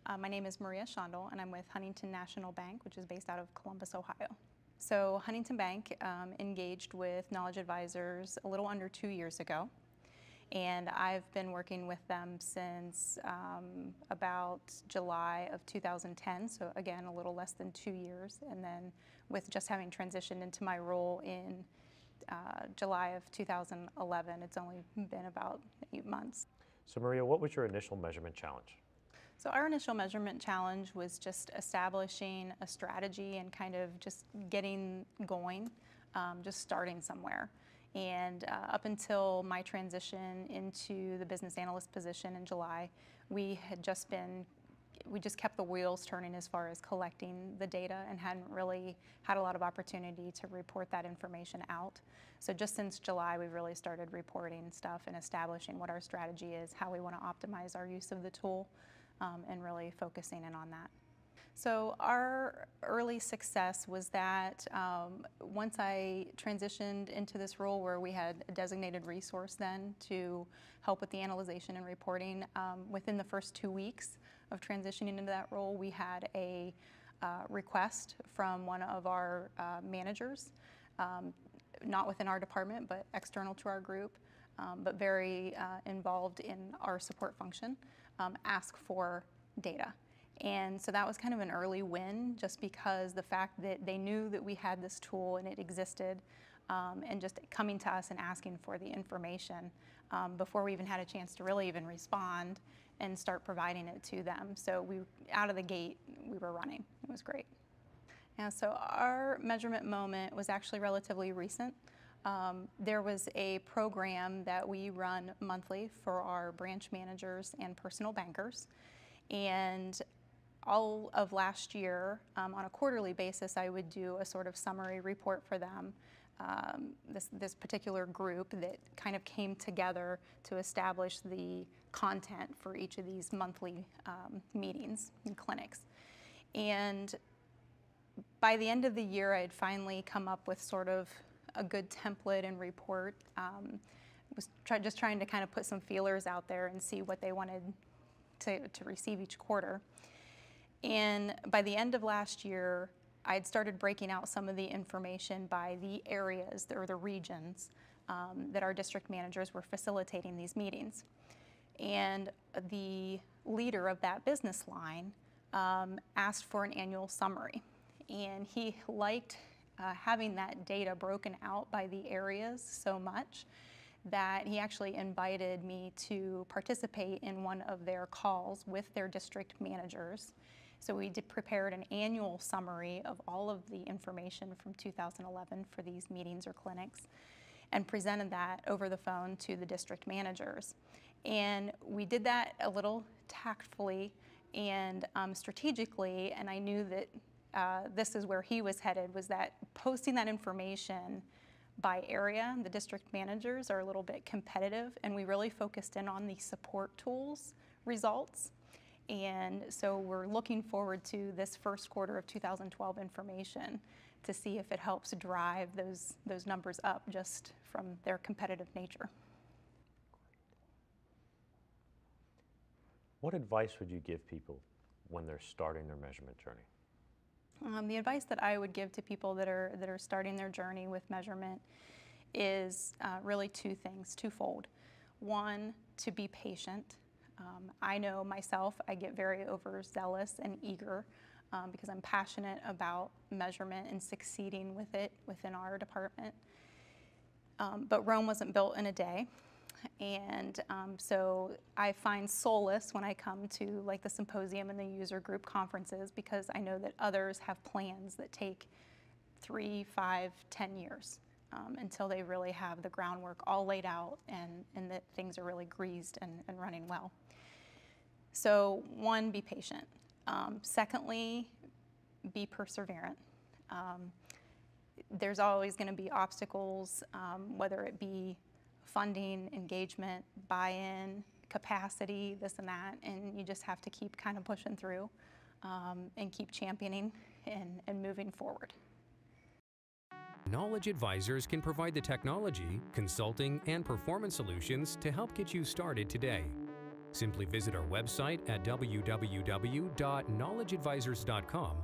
My name is Maria Schondel, and I'm with Huntington National Bank, which is based out of Columbus, Ohio. So Huntington Bank engaged with Knowledge Advisors a little under 2 years ago, and I've been working with them since about July of 2010, so again, a little less than 2 years, and then with just having transitioned into my role in July of 2011, it's only been about 8 months. So Maria, what was your initial measurement challenge? So our initial measurement challenge was just establishing a strategy and kind of just getting going, just starting somewhere. And up until my transition into the business analyst position in July, we just kept the wheels turning as far as collecting the data and hadn't really had a lot of opportunity to report that information out. So just since July, we've really started reporting stuff and establishing what our strategy is, how we want to optimize our use of the tool, and really focusing in on that. So our early success was that once I transitioned into this role where we had a designated resource then to help with the analyzation and reporting, within the first 2 weeks of transitioning into that role, we had a request from one of our managers, not within our department, but external to our group, but very involved in our support function, ask for data. And so that was kind of an early win, just because the fact that they knew that we had this tool and it existed, and just coming to us and asking for the information before we even had a chance to really even respond and start providing it to them. So out of the gate, we were running. It was great. Yeah, so our measurement moment was actually relatively recent. There was a program that we run monthly for our branch managers and personal bankers. And all of last year, on a quarterly basis, I would do a sort of summary report for them, this particular group that kind of came together to establish the content for each of these monthly meetings and clinics. And by the end of the year, I had finally come up with sort of a good template and report. Was just trying to kind of put some feelers out there and see what they wanted to receive each quarter. And by the end of last year, I had started breaking out some of the information by the areas or the regions that our district managers were facilitating these meetings. And the leader of that business line asked for an annual summary. And he liked having that data broken out by the areas so much that he actually invited me to participate in one of their calls with their district managers. So we prepared an annual summary of all of the information from 2011 for these meetings or clinics and presented that over the phone to the district managers. And we did that a little tactfully and strategically, and I knew that this is where he was headed, was that posting that information by area. The district managers are a little bit competitive, and we really focused in on the support tools results. And so we're looking forward to this first quarter of 2012 information to see if it helps drive those numbers up just from their competitive nature. What advice would you give people when they're starting their measurement journey? The advice that I would give to people that are starting their journey with measurement is really two things, twofold. One, to be patient. I know myself, I get very overzealous and eager because I'm passionate about measurement and succeeding with it within our department. But Rome wasn't built in a day. And so I find solace when I come to like the symposium and the user group conferences, because I know that others have plans that take 3, 5, 10 years until they really have the groundwork all laid out and that things are really greased and running well. So one, be patient. Secondly, be perseverant. There's always going to be obstacles, whether it be funding, engagement, buy-in, capacity, this and that, and you just have to keep kind of pushing through and keep championing and moving forward. Knowledge Advisors can provide the technology, consulting, and performance solutions to help get you started today. Simply visit our website at www.knowledgeadvisors.com